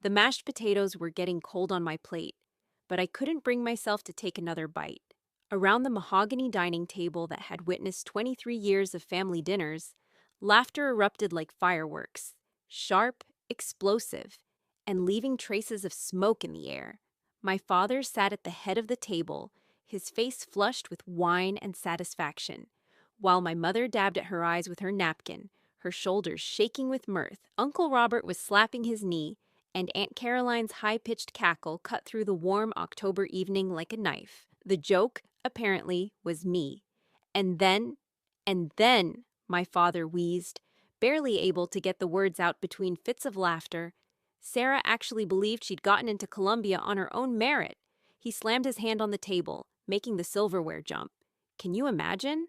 The mashed potatoes were getting cold on my plate, but I couldn't bring myself to take another bite. Around the mahogany dining table that had witnessed 23 years of family dinners, laughter erupted like fireworks, sharp, explosive, and leaving traces of smoke in the air. My father sat at the head of the table, his face flushed with wine and satisfaction, while my mother dabbed at her eyes with her napkin, her shoulders shaking with mirth. Uncle Robert was slapping his knee, and Aunt Caroline's high-pitched cackle cut through the warm October evening like a knife. The joke, apparently, was me. And then, my father wheezed, barely able to get the words out between fits of laughter. Sarah actually believed she'd gotten into Columbia on her own merit. He slammed his hand on the table, making the silverware jump. Can you imagine?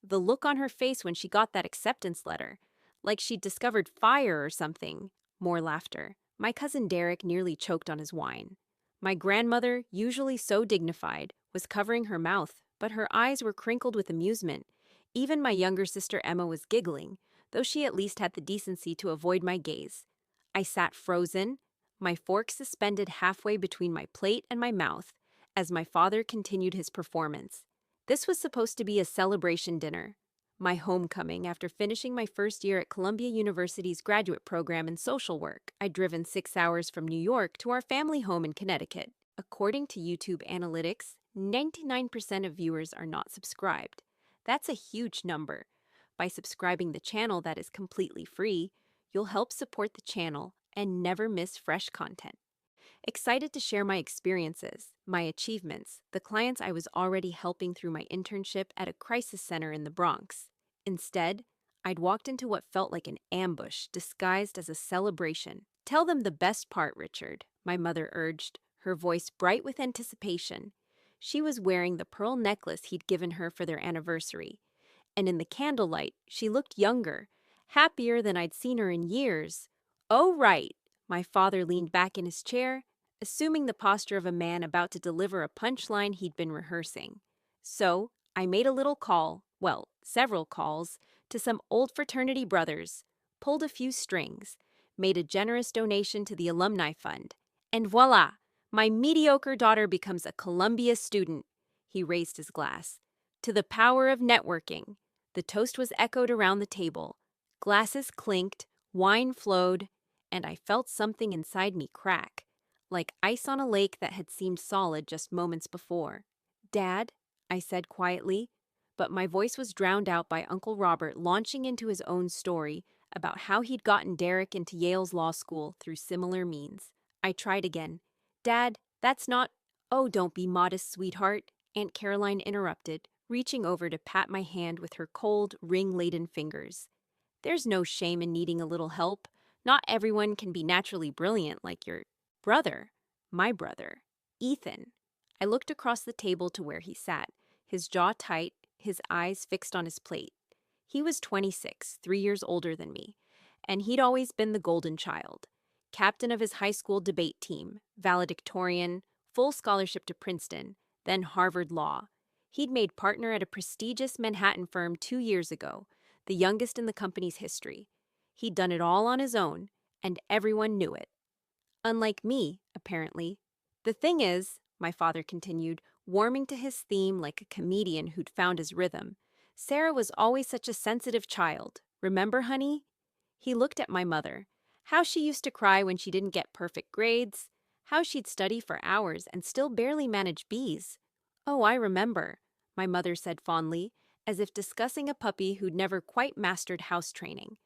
The look on her face when she got that acceptance letter. Like she'd discovered fire or something. More laughter. My cousin Derek nearly choked on his wine. My grandmother, usually so dignified, was covering her mouth, but her eyes were crinkled with amusement. Even my younger sister Emma was giggling, though she at least had the decency to avoid my gaze. I sat frozen, my fork suspended halfway between my plate and my mouth, as my father continued his performance. This was supposed to be a celebration dinner, my homecoming after finishing my first year at Columbia University's graduate program in social work. I'd driven 6 hours from New York to our family home in Connecticut. According to YouTube analytics, 99% of viewers are not subscribed. That's a huge number. By subscribing the channel that is completely free, you'll help support the channel and never miss fresh content. Excited to share my experiences, my achievements, the clients I was already helping through my internship at a crisis center in the Bronx. Instead, I'd walked into what felt like an ambush disguised as a celebration. Tell them the best part, Richard, my mother urged, her voice bright with anticipation. She was wearing the pearl necklace he'd given her for their anniversary, and in the candlelight, she looked younger, happier than I'd seen her in years. Oh, right. My father leaned back in his chair, assuming the posture of a man about to deliver a punchline he'd been rehearsing. So, I made a little call, well, several calls, to some old fraternity brothers, pulled a few strings, made a generous donation to the alumni fund, and voila! My mediocre daughter becomes a Columbia student. He raised his glass. To the power of networking. The toast was echoed around the table. Glasses clinked, wine flowed, and I felt something inside me crack, like ice on a lake that had seemed solid just moments before. "Dad," I said quietly, but my voice was drowned out by Uncle Robert launching into his own story about how he'd gotten Derek into Yale's law school through similar means. I tried again. "Dad, that's not—" "Oh, don't be modest, sweetheart," Aunt Caroline interrupted, reaching over to pat my hand with her cold, ring-laden fingers. "There's no shame in needing a little help. Not everyone can be naturally brilliant like your brother, my brother, Ethan." I looked across the table to where he sat, his jaw tight, his eyes fixed on his plate. He was 26, 3 years older than me, and he'd always been the golden child. Captain of his high school debate team, valedictorian, full scholarship to Princeton, then Harvard Law. He'd made partner at a prestigious Manhattan firm 2 years ago, the youngest in the company's history. He'd done it all on his own, and everyone knew it. Unlike me, apparently. "The thing is," my father continued, warming to his theme like a comedian who'd found his rhythm, "Sarah was always such a sensitive child. Remember, honey?" He looked at my mother. How she used to cry when she didn't get perfect grades. How she'd study for hours and still barely manage B's. "Oh, I remember," my mother said fondly, as if discussing a puppy who'd never quite mastered house training.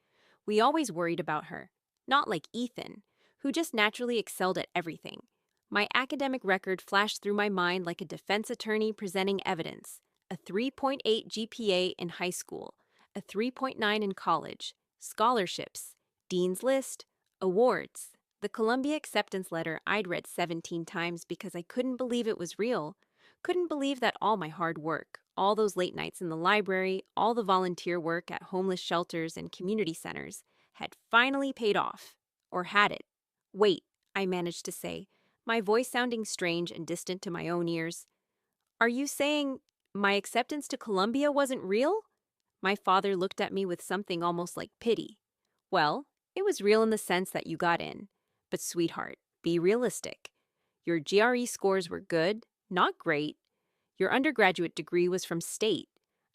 "We always worried about her. Not like Ethan, who just naturally excelled at everything." My academic record flashed through my mind like a defense attorney presenting evidence. A 3.8 GPA in high school, a 3.9 in college, scholarships, Dean's List, awards. The Columbia acceptance letter I'd read 17 times because I couldn't believe it was real. Couldn't believe that all my hard work, all those late nights in the library, all the volunteer work at homeless shelters and community centers had finally paid off. Or had it. "Wait," I managed to say, my voice sounding strange and distant to my own ears. "Are you saying my acceptance to Columbia wasn't real?" My father looked at me with something almost like pity. "Well, it was real in the sense that you got in. But sweetheart, Be realistic. Your GRE scores were good, not great. Your undergraduate degree was from state.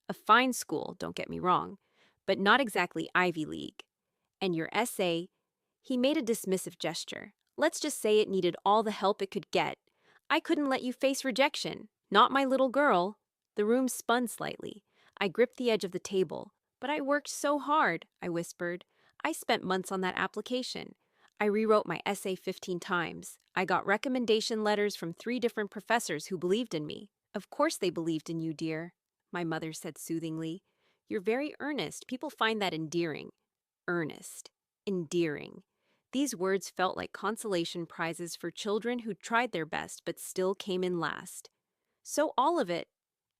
A fine school, don't get me wrong, but not exactly Ivy League. And your essay, he made a dismissive gesture. Let's just say it needed all the help it could get. I couldn't let you face rejection. Not my little girl. The room spun slightly. I gripped the edge of the table. But I worked so hard, I whispered. I spent months on that application. I rewrote my essay 15 times. I got recommendation letters from 3 different professors who believed in me. Of course they believed in you, dear, my mother said soothingly. You're very earnest. People find that endearing. Earnest. Endearing. These words felt like consolation prizes for children who tried their best but still came in last. So all of it,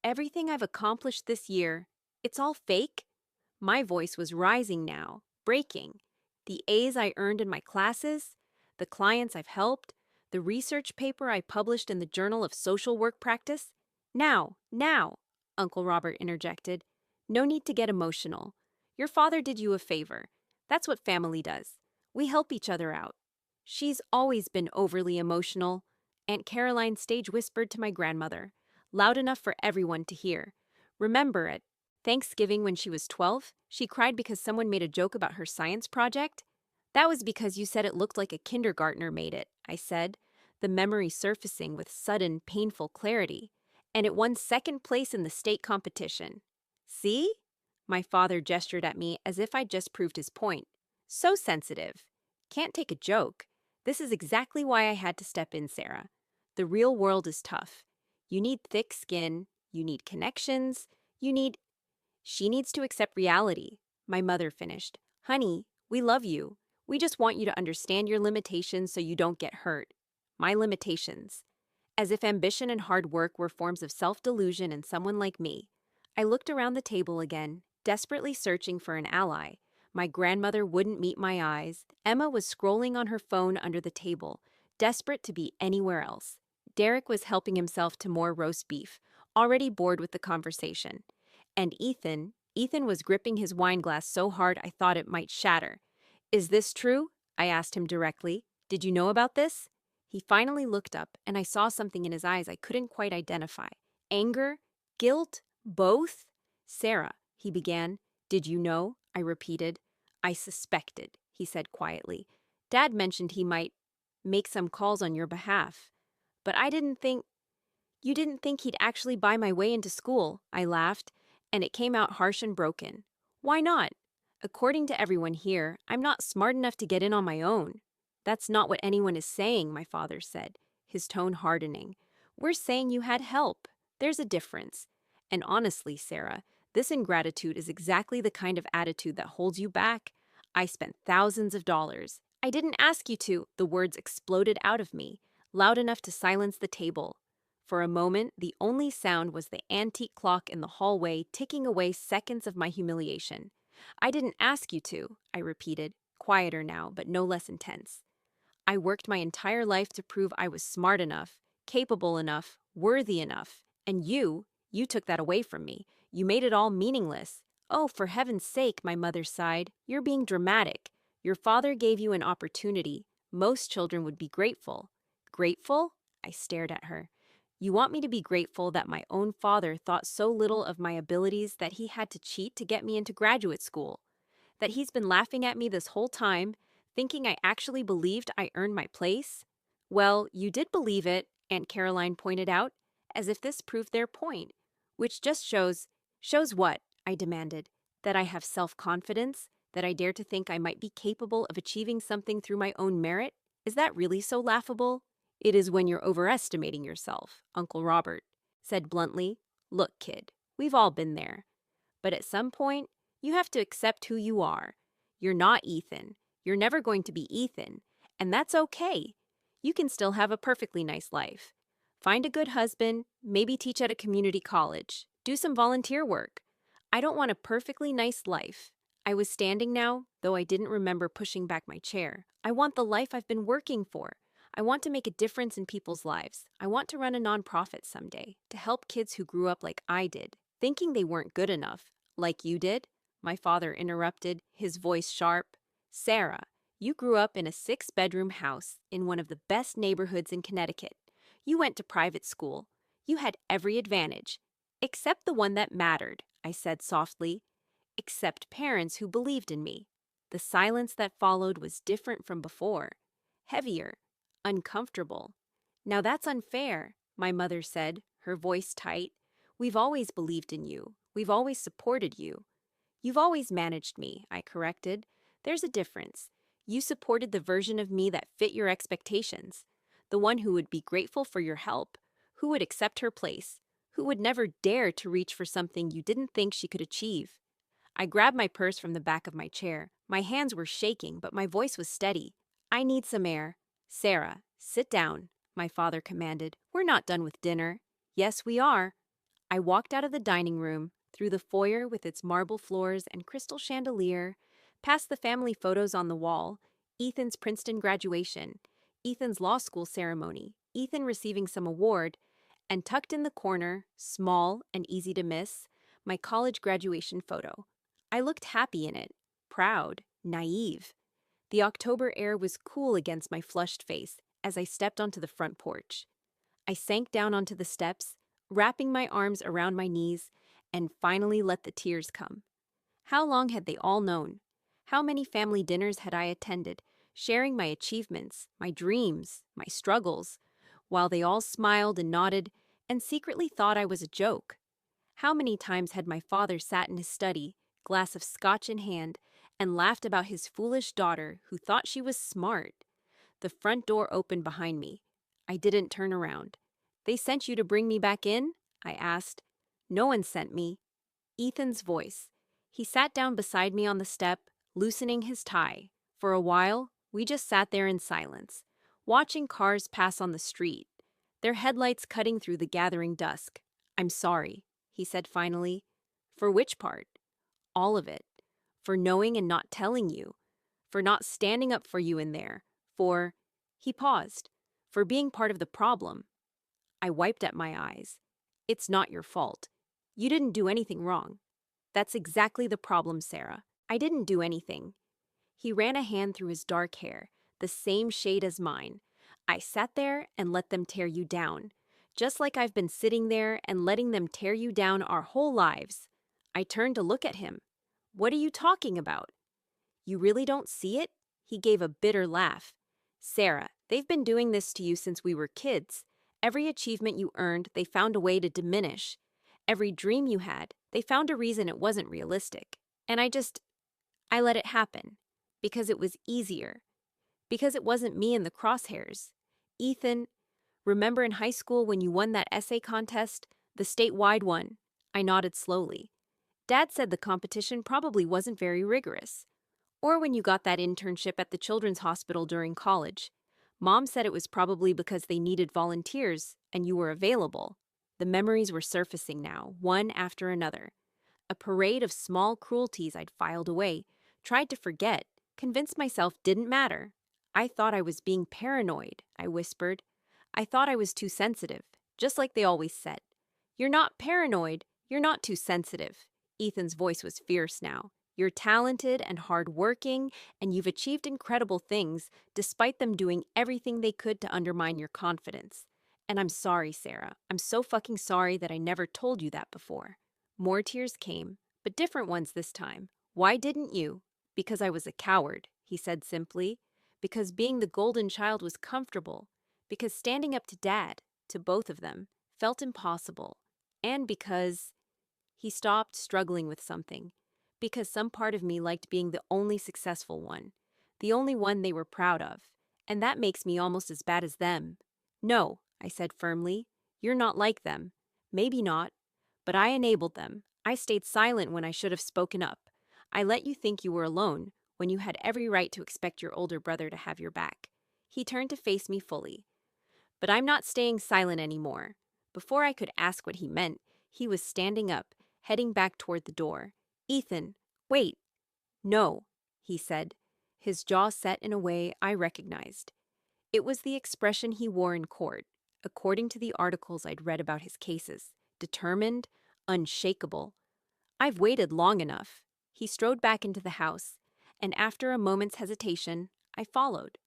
everything I've accomplished this year, it's all fake? My voice was rising now, breaking. The A's I earned in my classes, the clients I've helped, the research paper I published in the Journal of Social Work Practice. Now, Uncle Robert interjected. No need to get emotional. Your father did you a favor. That's what family does. We help each other out. She's always been overly emotional, Aunt Caroline stage whispered to my grandmother, loud enough for everyone to hear. Remember at Thanksgiving when she was 12, she cried because someone made a joke about her science project? That was because you said it looked like a kindergartner made it, I said, the memory surfacing with sudden, painful clarity. And it won second place in the state competition. See? My father gestured at me as if I'd just proved his point. So sensitive. Can't take a joke. This is exactly why I had to step in, Sarah. The real world is tough. You need thick skin. You need connections. She needs to accept reality, my mother finished. Honey, we love you. We just want you to understand your limitations so you don't get hurt. My limitations. As if ambition and hard work were forms of self-delusion in someone like me. I looked around the table again, desperately searching for an ally. My grandmother wouldn't meet my eyes. Emma was scrolling on her phone under the table, desperate to be anywhere else. Derek was helping himself to more roast beef, already bored with the conversation. And Ethan was gripping his wine glass so hard I thought it might shatter. Is this true? I asked him directly. Did you know about this? He finally looked up, and I saw something in his eyes I couldn't quite identify. Anger? Guilt? Both? Sarah, he began. Did you know? I repeated. I suspected, he said quietly. Dad mentioned he might make some calls on your behalf. But I didn't think... You didn't think he'd actually buy my way into school, I laughed, and it came out harsh and broken. Why not? According to everyone here, I'm not smart enough to get in on my own. That's not what anyone is saying, my father said, his tone hardening. We're saying you had help. There's a difference. And honestly, Sarah, this ingratitude is exactly the kind of attitude that holds you back. I spent thousands of dollars. I didn't ask you to. The words exploded out of me, loud enough to silence the table. For a moment, the only sound was the antique clock in the hallway ticking away seconds of my humiliation. I didn't ask you to, I repeated, quieter now, but no less intense. I worked my entire life to prove I was smart enough, capable enough, worthy enough, and you took that away from me. You made it all meaningless. Oh, for heaven's sake, my mother sighed, you're being dramatic. Your father gave you an opportunity. Most children would be grateful. Grateful? I stared at her. You want me to be grateful that my own father thought so little of my abilities that he had to cheat to get me into graduate school? That he's been laughing at me this whole time, thinking I actually believed I earned my place? Well, you did believe it, Aunt Caroline pointed out, as if this proved their point. Which just shows what? I demanded. That I have self-confidence? That I dare to think I might be capable of achieving something through my own merit? Is that really so laughable? It is when you're overestimating yourself, Uncle Robert said bluntly. Look, kid, we've all been there. But at some point, you have to accept who you are. You're not Ethan. You're never going to be Ethan. And that's okay. You can still have a perfectly nice life. Find a good husband, maybe teach at a community college, do some volunteer work. I don't want a perfectly nice life. I was standing now, though I didn't remember pushing back my chair. I want the life I've been working for. I want to make a difference in people's lives. I want to run a nonprofit someday, to help kids who grew up like I did, thinking they weren't good enough. Like you did? My father interrupted, his voice sharp. Sarah, You grew up in a 6-bedroom house in one of the best neighborhoods in Connecticut. You went to private school. You had every advantage. Except the one that mattered, I said softly. Except parents who believed in me. The silence that followed was different from before. Heavier. Uncomfortable. Now that's unfair, my mother said, her voice tight. We've always believed in you. We've always supported you. You've always managed me, I corrected. There's a difference. You supported the version of me that fit your expectations. The one who would be grateful for your help, who would accept her place, who would never dare to reach for something you didn't think she could achieve. I grabbed my purse from the back of my chair. My hands were shaking, but my voice was steady. I need some air. Sarah, sit down, my father commanded. We're not done with dinner. Yes, we are. I walked out of the dining room, through the foyer with its marble floors and crystal chandelier, past the family photos on the wall, Ethan's Princeton graduation, Ethan's law school ceremony, Ethan receiving some award, and tucked in the corner, small and easy to miss, my college graduation photo. I looked happy in it, proud, naive. The October air was cool against my flushed face as I stepped onto the front porch. I sank down onto the steps, wrapping my arms around my knees, and finally let the tears come. How long had they all known? How many family dinners had I attended, sharing my achievements, my dreams, my struggles, while they all smiled and nodded and secretly thought I was a joke? How many times had my father sat in his study, glass of scotch in hand, and laughed about his foolish daughter who thought she was smart? The front door opened behind me. I didn't turn around. They sent you to bring me back in? I asked. No one sent me. Ethan's voice. He sat down beside me on the step, loosening his tie. For a while, we just sat there in silence, watching cars pass on the street, their headlights cutting through the gathering dusk. I'm sorry, he said finally. For which part? All of it. For knowing and not telling you. For not standing up for you in there. For... He paused. For being part of the problem. I wiped at my eyes. It's not your fault. You didn't do anything wrong. That's exactly the problem, Sarah. I didn't do anything. He ran a hand through his dark hair, the same shade as mine. I sat there and let them tear you down, just like I've been sitting there and letting them tear you down our whole lives. I turned to look at him. What are you talking about? You really don't see it? He gave a bitter laugh. Sarah, they've been doing this to you since we were kids. Every achievement you earned, they found a way to diminish. Every dream you had, they found a reason it wasn't realistic. And I let it happen. Because it was easier. Because it wasn't me in the crosshairs. Ethan, remember in high school when you won that essay contest? The statewide one. I nodded slowly. Dad said the competition probably wasn't very rigorous. Or when you got that internship at the children's hospital during college. Mom said it was probably because they needed volunteers and you were available. The memories were surfacing now, one after another. A parade of small cruelties I'd filed away, tried to forget, convinced myself didn't matter. I thought I was being paranoid, I whispered. I thought I was too sensitive, just like they always said. You're not paranoid, you're not too sensitive. Ethan's voice was fierce now. You're talented and hardworking, and you've achieved incredible things, despite them doing everything they could to undermine your confidence. And I'm sorry, Sarah. I'm so fucking sorry that I never told you that before. More tears came, but different ones this time. Why didn't you? Because I was a coward, he said simply. Because being the golden child was comfortable. Because standing up to Dad, to both of them, felt impossible. And because... He stopped, struggling with something. Because some part of me liked being the only successful one. The only one they were proud of. And that makes me almost as bad as them. No, I said firmly. You're not like them. Maybe not. But I enabled them. I stayed silent when I should have spoken up. I let you think you were alone, when you had every right to expect your older brother to have your back. He turned to face me fully. But I'm not staying silent anymore. Before I could ask what he meant, he was standing up, heading back toward the door. Ethan, wait. No, he said, his jaw set in a way I recognized. It was the expression he wore in court, according to the articles I'd read about his cases. Determined, unshakable. I've waited long enough. He strode back into the house, and after a moment's hesitation, I followed.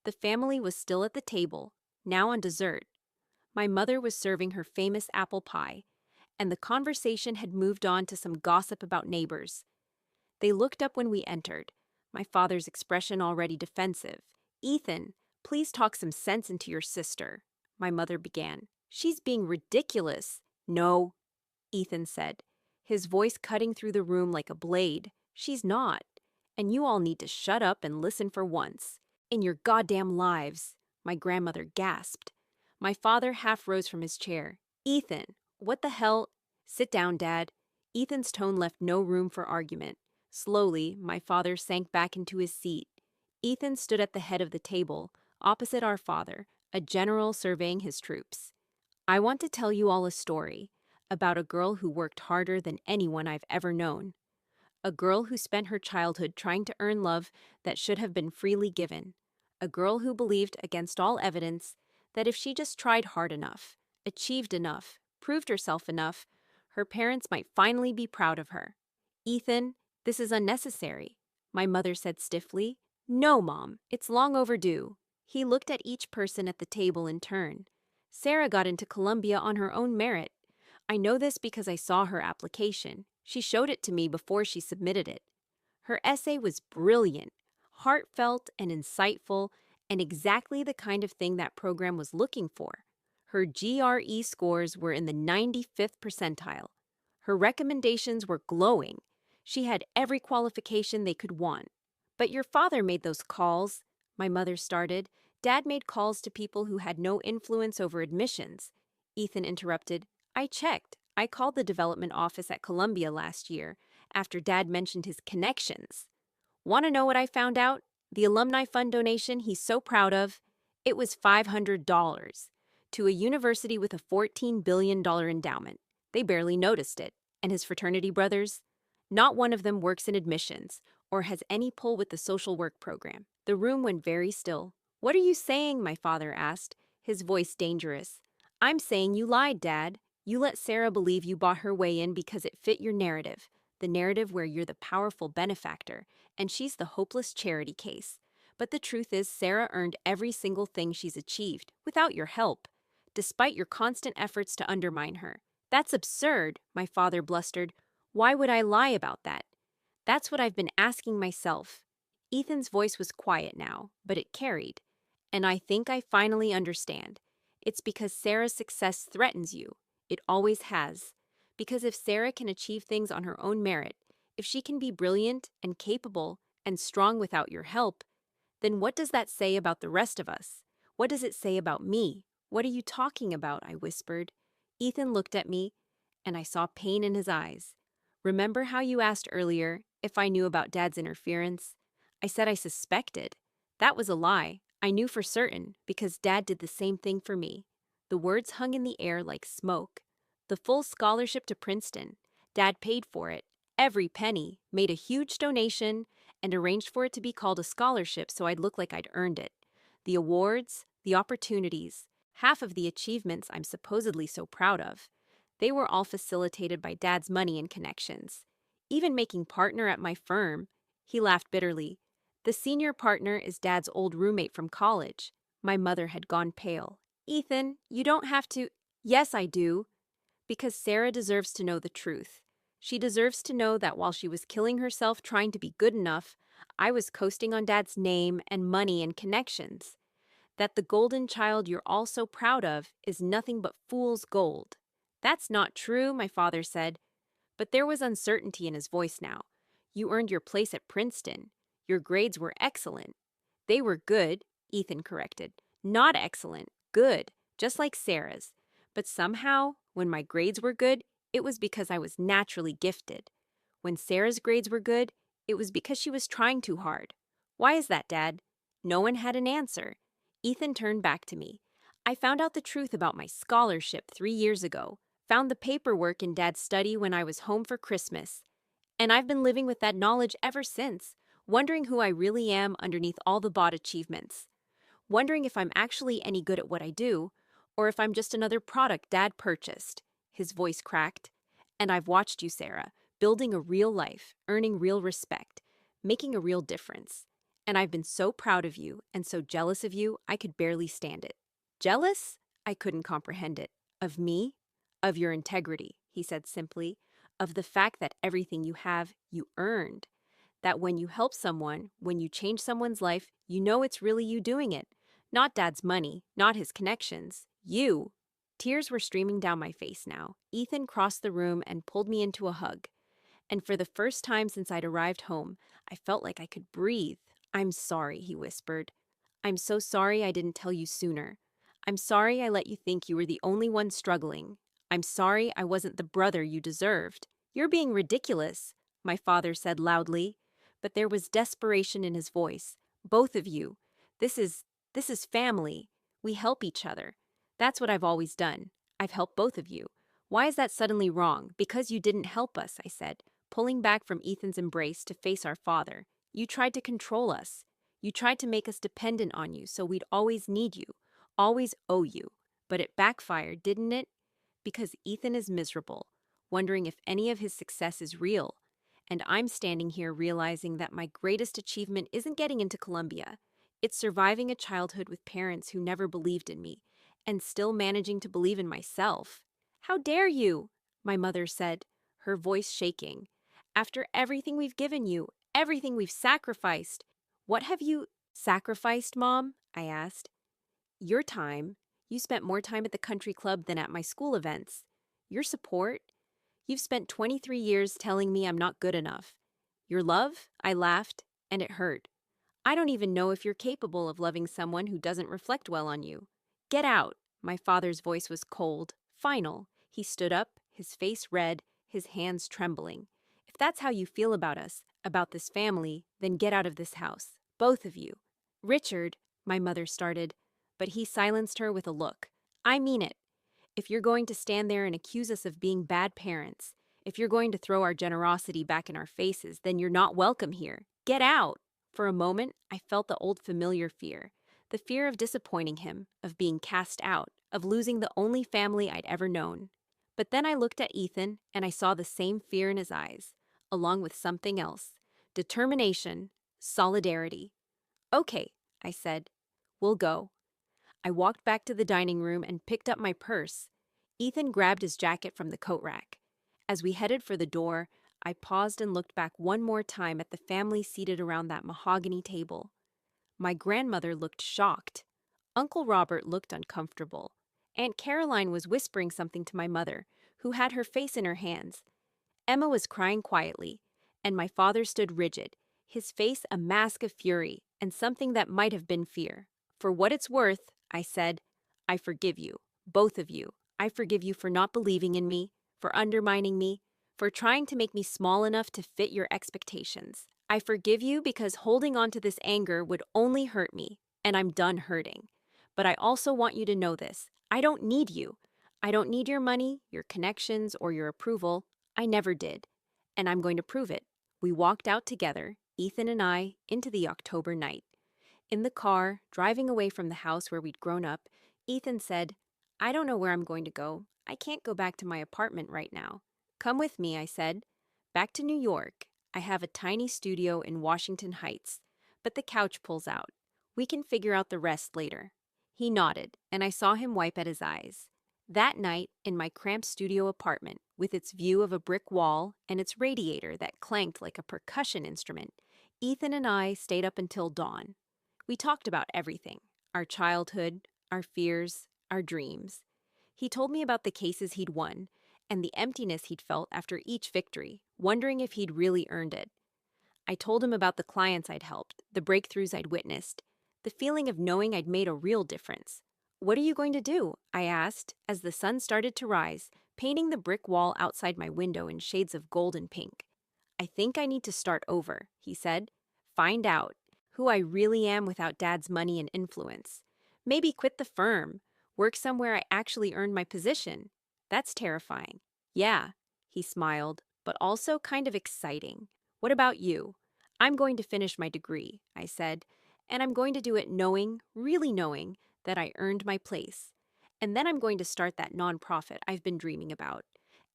The family was still at the table, now on dessert. My mother was serving her famous apple pie, and the conversation had moved on to some gossip about neighbors. They looked up when we entered, my father's expression already defensive. "Ethan, please talk some sense into your sister," my mother began. "She's being ridiculous." "No," Ethan said, his voice cutting through the room like a blade. "She's not. And you all need to shut up and listen for once. In your goddamn lives," my grandmother gasped. My father half rose from his chair. "Ethan, what the hell?" "Sit down, Dad." Ethan's tone left no room for argument. Slowly, my father sank back into his seat. Ethan stood at the head of the table, opposite our father, a general surveying his troops. "I want to tell you all a story about a girl who worked harder than anyone I've ever known. A girl who spent her childhood trying to earn love that should have been freely given. A girl who believed, against all evidence, that if she just tried hard enough, achieved enough, proved herself enough, her parents might finally be proud of her." "Ethan, this is unnecessary," my mother said stiffly. "No, Mom, it's long overdue." He looked at each person at the table in turn. "Sarah got into Columbia on her own merit. I know this because I saw her application. She showed it to me before she submitted it. Her essay was brilliant, heartfelt and insightful, and exactly the kind of thing that program was looking for. Her GRE scores were in the 95th percentile. Her recommendations were glowing. She had every qualification they could want. But your father made those calls," my mother started. "Dad made calls to people who had no influence over admissions." Ethan interrupted. "I checked. I called the development office at Columbia last year after Dad mentioned his connections. Want to know what I found out? The alumni fund donation he's so proud of? It was $500 to a university with a $14 billion endowment. They barely noticed it. And his fraternity brothers? Not one of them works in admissions or has any pull with the social work program." The room went very still. "What are you saying?" my father asked, his voice dangerous. "I'm saying you lied, Dad. You let Sarah believe you bought her way in because it fit your narrative, the narrative where you're the powerful benefactor, and she's the hopeless charity case. But the truth is Sarah earned every single thing she's achieved, without your help, despite your constant efforts to undermine her." "That's absurd," my father blustered. "Why would I lie about that?" "That's what I've been asking myself." Ethan's voice was quiet now, but it carried. "And I think I finally understand. It's because Sarah's success threatens you. It always has. Because if Sarah can achieve things on her own merit, if she can be brilliant and capable and strong without your help, then what does that say about the rest of us? What does it say about me?" "What are you talking about?" I whispered. Ethan looked at me, and I saw pain in his eyes. "Remember how you asked earlier if I knew about Dad's interference? I said I suspected. That was a lie. I knew for certain, because Dad did the same thing for me." The words hung in the air like smoke. "The full scholarship to Princeton. Dad paid for it. Every penny. Made a huge donation and arranged for it to be called a scholarship so I'd look like I'd earned it. The awards, the opportunities, half of the achievements I'm supposedly so proud of. They were all facilitated by Dad's money and connections. Even making partner at my firm." He laughed bitterly. "The senior partner is Dad's old roommate from college." My mother had gone pale. "Ethan, you don't have to—" "Yes, I do. Because Sarah deserves to know the truth. She deserves to know that while she was killing herself trying to be good enough, I was coasting on Dad's name and money and connections. That the golden child you're all so proud of is nothing but fool's gold." "That's not true," my father said. But there was uncertainty in his voice now. "You earned your place at Princeton. Your grades were excellent." "They were good," Ethan corrected. "Not excellent, good, just like Sarah's. But somehow, when my grades were good, it was because I was naturally gifted. When Sarah's grades were good, it was because she was trying too hard. Why is that, Dad?" No one had an answer. Ethan turned back to me. "I found out the truth about my scholarship 3 years ago. Found the paperwork in Dad's study when I was home for Christmas. And I've been living with that knowledge ever since, wondering who I really am underneath all the bought achievements. Wondering if I'm actually any good at what I do, or if I'm just another product Dad purchased." His voice cracked. "And I've watched you, Sarah, building a real life, earning real respect, making a real difference. And I've been so proud of you and so jealous of you, I could barely stand it. Jealous? I couldn't comprehend it. Of me? Of your integrity, he said simply. Of the fact that everything you have, you earned. That when you help someone, when you change someone's life, you know it's really you doing it. Not Dad's money, not his connections. You. Tears were streaming down my face now. Ethan crossed the room and pulled me into a hug. And for the first time since I'd arrived home, I felt like I could breathe. I'm sorry, he whispered. I'm so sorry I didn't tell you sooner. I'm sorry I let you think you were the only one struggling. I'm sorry I wasn't the brother you deserved. You're being ridiculous, my father said loudly. But there was desperation in his voice. Both of you. This is family. We help each other. That's what I've always done. I've helped both of you. Why is that suddenly wrong? Because you didn't help us, I said, pulling back from Ethan's embrace to face our father. You tried to control us. You tried to make us dependent on you so we'd always need you, always owe you. But it backfired, didn't it? Because Ethan is miserable, wondering if any of his success is real. And I'm standing here realizing that my greatest achievement isn't getting into Columbia. It's surviving a childhood with parents who never believed in me, and still managing to believe in myself. How dare you? My mother said, her voice shaking. After everything we've given you, everything we've sacrificed. What have you sacrificed, Mom? I asked. Your time. You spent more time at the country club than at my school events. Your support. You've spent 23 years telling me I'm not good enough. Your love? I laughed, and it hurt. I don't even know if you're capable of loving someone who doesn't reflect well on you. Get out. My father's voice was cold, final. He stood up, his face red, his hands trembling. If that's how you feel about us, about this family, then get out of this house. Both of you. Richard, my mother started, but he silenced her with a look. I mean it. If you're going to stand there and accuse us of being bad parents, if you're going to throw our generosity back in our faces, then you're not welcome here. Get out! For a moment, I felt the old familiar fear. The fear of disappointing him, of being cast out, of losing the only family I'd ever known. But then I looked at Ethan, and I saw the same fear in his eyes, along with something else. Determination, solidarity. Okay, I said. We'll go. I walked back to the dining room and picked up my purse. Ethan grabbed his jacket from the coat rack. As we headed for the door, I paused and looked back one more time at the family seated around that mahogany table. My grandmother looked shocked. Uncle Robert looked uncomfortable. Aunt Caroline was whispering something to my mother, who had her face in her hands. Emma was crying quietly, and my father stood rigid, his face a mask of fury and something that might have been fear. For what it's worth, I said, I forgive you, both of you. I forgive you for not believing in me, for undermining me, for trying to make me small enough to fit your expectations. I forgive you because holding on to this anger would only hurt me, and I'm done hurting. But I also want you to know this. I don't need you. I don't need your money, your connections, or your approval. I never did. And I'm going to prove it. We walked out together, Ethan and I, into the October night. In the car, driving away from the house where we'd grown up, Ethan said, I don't know where I'm going to go. I can't go back to my apartment right now. Come with me, I said. Back to New York. I have a tiny studio in Washington Heights, but the couch pulls out. We can figure out the rest later. He nodded, and I saw him wipe at his eyes. That night, in my cramped studio apartment, with its view of a brick wall and its radiator that clanked like a percussion instrument, Ethan and I stayed up until dawn. We talked about everything, our childhood, our fears, our dreams. He told me about the cases he'd won and the emptiness he'd felt after each victory, wondering if he'd really earned it. I told him about the clients I'd helped, the breakthroughs I'd witnessed, the feeling of knowing I'd made a real difference. What are you going to do? I asked, as the sun started to rise, painting the brick wall outside my window in shades of gold and pink. I think I need to start over, he said. Find out who I really am without Dad's money and influence. Maybe quit the firm, work somewhere I actually earned my position. That's terrifying. Yeah, he smiled, but also kind of exciting. What about you? I'm going to finish my degree, I said, and I'm going to do it knowing, really knowing, that I earned my place. And then I'm going to start that nonprofit I've been dreaming about.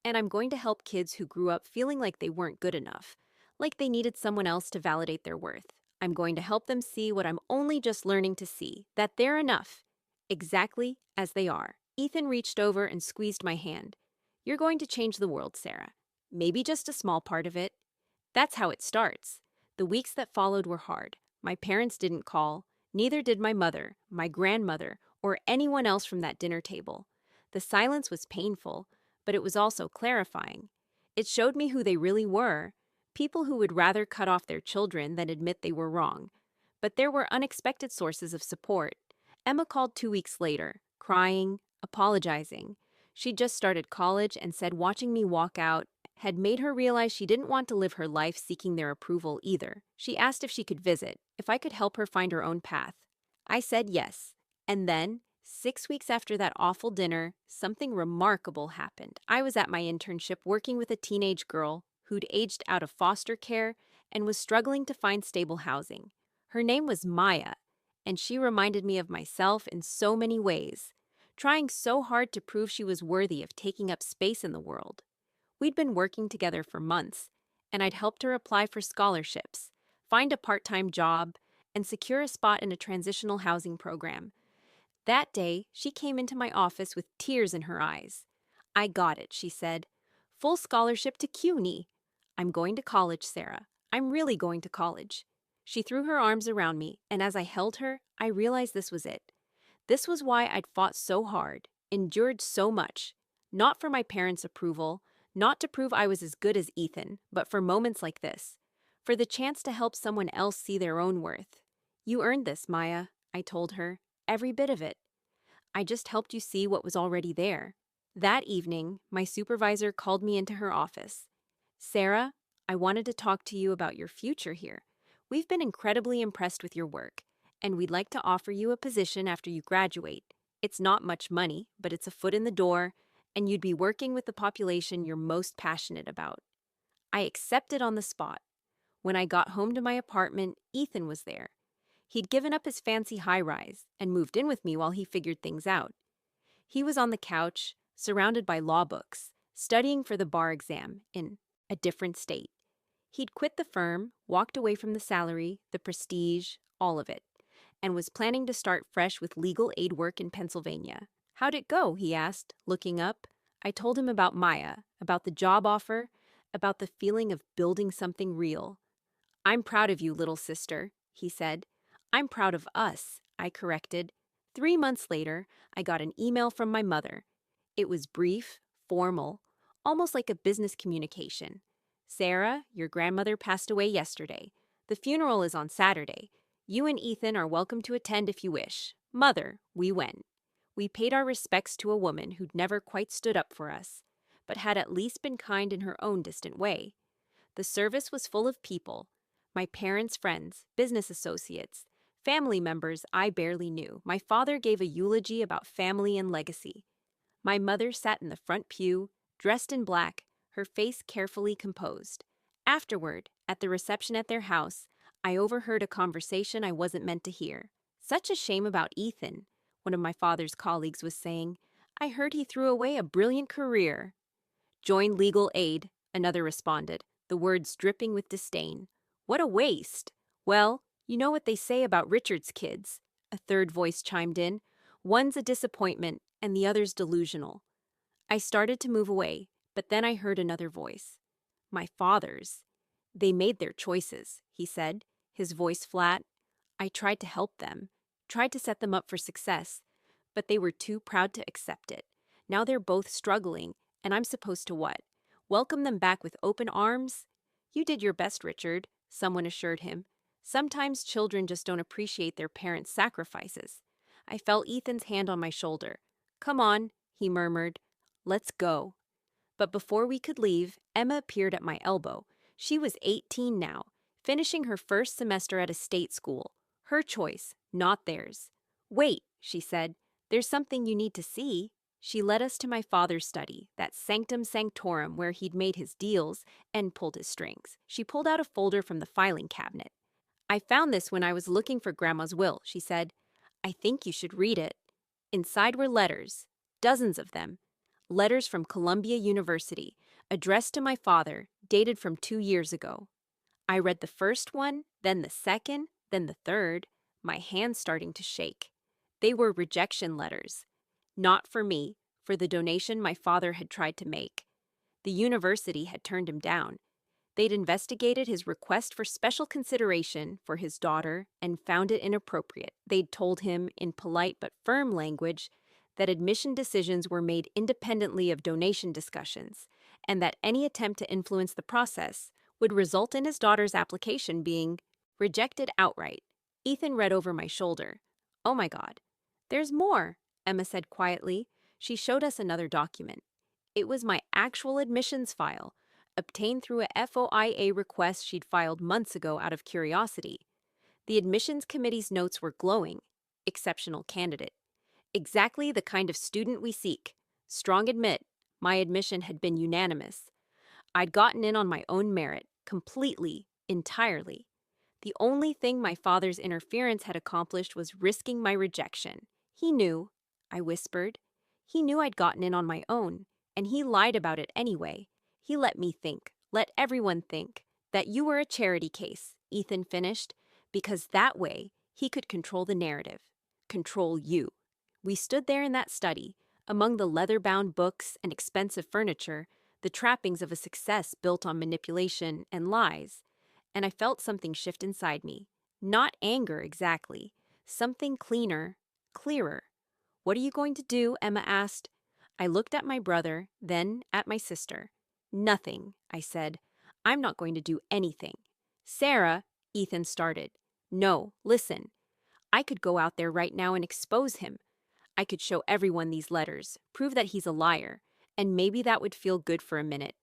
And I'm going to help kids who grew up feeling like they weren't good enough, like they needed someone else to validate their worth. I'm going to help them see what I'm only just learning to see, that they're enough, exactly as they are. Ethan reached over and squeezed my hand. You're going to change the world, Sarah. Maybe just a small part of it. That's how it starts. The weeks that followed were hard. My parents didn't call, neither did my mother, my grandmother, or anyone else from that dinner table. The silence was painful, but it was also clarifying. It showed me who they really were, people who would rather cut off their children than admit they were wrong. But there were unexpected sources of support. Emma called 2 weeks later, crying, apologizing. She'd just started college and said watching me walk out had made her realize she didn't want to live her life seeking their approval either. She asked if she could visit, if I could help her find her own path. I said yes. And then, 6 weeks after that awful dinner, something remarkable happened. I was at my internship working with a teenage girl who'd aged out of foster care and was struggling to find stable housing. Her name was Maya, and she reminded me of myself in so many ways, trying so hard to prove she was worthy of taking up space in the world. We'd been working together for months, and I'd helped her apply for scholarships, find a part-time job, and secure a spot in a transitional housing program. That day, she came into my office with tears in her eyes. I got it, she said. Full scholarship to CUNY. I'm going to college, Sarah. I'm really going to college. She threw her arms around me, and as I held her, I realized this was it. This was why I'd fought so hard, endured so much. Not for my parents' approval, not to prove I was as good as Ethan, but for moments like this. For the chance to help someone else see their own worth. You earned this, Maya, I told her. Every bit of it. I just helped you see what was already there. That evening, my supervisor called me into her office. Sarah, I wanted to talk to you about your future here. We've been incredibly impressed with your work, and we'd like to offer you a position after you graduate. It's not much money, but it's a foot in the door, and you'd be working with the population you're most passionate about. I accepted on the spot. When I got home to my apartment, Ethan was there. He'd given up his fancy high-rise and moved in with me while he figured things out. He was on the couch, surrounded by law books, studying for the bar exam in a different state. He'd quit the firm, walked away from the salary, the prestige, all of it, and was planning to start fresh with legal aid work in Pennsylvania. How'd it go? He asked, looking up. I told him about Maya, about the job offer, about the feeling of building something real. I'm proud of you, little sister, he said. I'm proud of us, I corrected. 3 months later, I got an email from my mother. It was brief, formal, almost like a business communication. Sarah, your grandmother passed away yesterday. The funeral is on Saturday. You and Ethan are welcome to attend if you wish. Mother, we went. We paid our respects to a woman who'd never quite stood up for us, but had at least been kind in her own distant way. The service was full of people. My parents' friends, business associates, family members I barely knew. My father gave a eulogy about family and legacy. My mother sat in the front pew, dressed in black, her face carefully composed. Afterward, at the reception at their house, I overheard a conversation I wasn't meant to hear. Such a shame about Ethan, one of my father's colleagues was saying. I heard he threw away a brilliant career. Join legal aid, another responded, the words dripping with disdain. What a waste. Well, you know what they say about Richard's kids, a third voice chimed in. One's a disappointment and the other's delusional. I started to move away, but then I heard another voice. My father's. They made their choices, he said, his voice flat. I tried to help them, tried to set them up for success, but they were too proud to accept it. Now they're both struggling, and I'm supposed to what? Welcome them back with open arms? You did your best, Richard, someone assured him. Sometimes children just don't appreciate their parents' sacrifices. I felt Ethan's hand on my shoulder. Come on, he murmured. Let's go. But before we could leave, Emma appeared at my elbow. She was 18 now, finishing her first semester at a state school. Her choice, not theirs. Wait, she said. There's something you need to see. She led us to my father's study, that sanctum sanctorum where he'd made his deals and pulled his strings. She pulled out a folder from the filing cabinet. I found this when I was looking for Grandma's will, she said. I think you should read it. Inside were letters, dozens of them. Letters from Columbia University, addressed to my father, dated from 2 years ago. I read the first one, then the second, then the third, my hands starting to shake. They were rejection letters. Not for me, for the donation my father had tried to make. The university had turned him down. They'd investigated his request for special consideration for his daughter and found it inappropriate. They'd told him, in polite but firm language, that admission decisions were made independently of donation discussions, and that any attempt to influence the process would result in his daughter's application being rejected outright. Ethan read over my shoulder. "Oh my God. There's more," Emma said quietly. She showed us another document. It was my actual admissions file, obtained through a FOIA request she'd filed months ago out of curiosity. The admissions committee's notes were glowing. Exceptional candidate. Exactly the kind of student we seek. Strong admit, my admission had been unanimous. I'd gotten in on my own merit, completely, entirely. The only thing my father's interference had accomplished was risking my rejection. He knew, I whispered. He knew I'd gotten in on my own, and he lied about it anyway. He let me think, let everyone think, that you were a charity case, Ethan finished, because that way he could control the narrative, control you. We stood there in that study, among the leather-bound books and expensive furniture, the trappings of a success built on manipulation and lies, and I felt something shift inside me. Not anger exactly, something cleaner, clearer. "What are you going to do?" Emma asked. I looked at my brother, then at my sister. "Nothing," I said. "I'm not going to do anything." "Sarah," Ethan started. "No, listen. I could go out there right now and expose him. I could show everyone these letters, prove that he's a liar, and maybe that would feel good for a minute.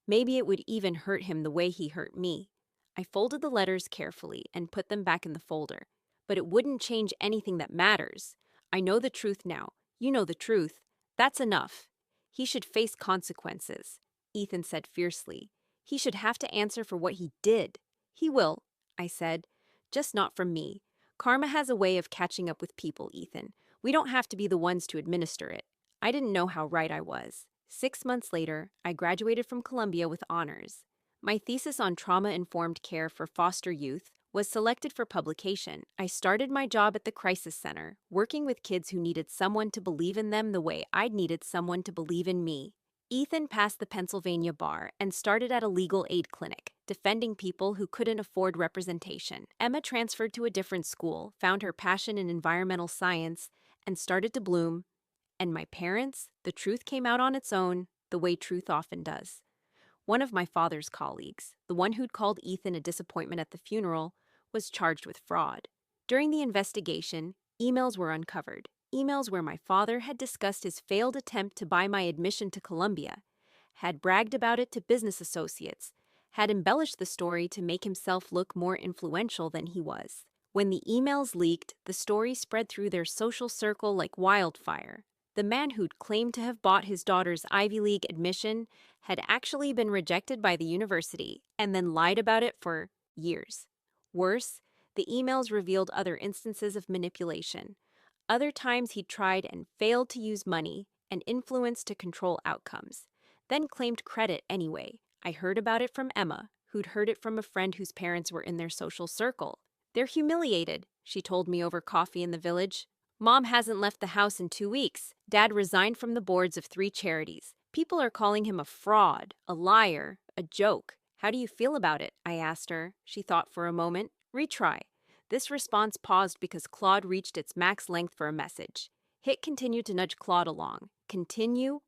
Maybe it would even hurt him the way he hurt me." I folded the letters carefully and put them back in the folder. "But it wouldn't change anything that matters. I know the truth now. You know the truth. That's enough. He should face consequences," Ethan said fiercely. "He should have to answer for what he did." "He will," I said. "Just not from me. Karma has a way of catching up with people, Ethan. We don't have to be the ones to administer it." I didn't know how right I was. 6 months later, I graduated from Columbia with honors. My thesis on trauma-informed care for foster youth was selected for publication. I started my job at the Crisis Center, working with kids who needed someone to believe in them the way I'd needed someone to believe in me. Ethan passed the Pennsylvania bar and started at a legal aid clinic, defending people who couldn't afford representation. Emma transferred to a different school, found her passion in environmental science, and started to bloom. And my parents, the truth came out on its own, the way truth often does. One of my father's colleagues, the one who'd called Ethan a disappointment at the funeral, was charged with fraud. During the investigation, emails were uncovered. Emails where my father had discussed his failed attempt to buy my admission to Columbia, had bragged about it to business associates, had embellished the story to make himself look more influential than he was. When the emails leaked, the story spread through their social circle like wildfire. The man who'd claimed to have bought his daughter's Ivy League admission had actually been rejected by the university and then lied about it for years. Worse, the emails revealed other instances of manipulation. Other times he'd tried and failed to use money and influence to control outcomes, then claimed credit anyway. I heard about it from Emma, who'd heard it from a friend whose parents were in their social circle. "They're humiliated," she told me over coffee in the village. "Mom hasn't left the house in 2 weeks. Dad resigned from the boards of 3 charities. People are calling him a fraud, a liar, a joke. How do you feel about it?" I asked her. She thought for a moment. Retry. This response paused because Claude reached its max length for a message. Hit continued to nudge Claude along. Continue,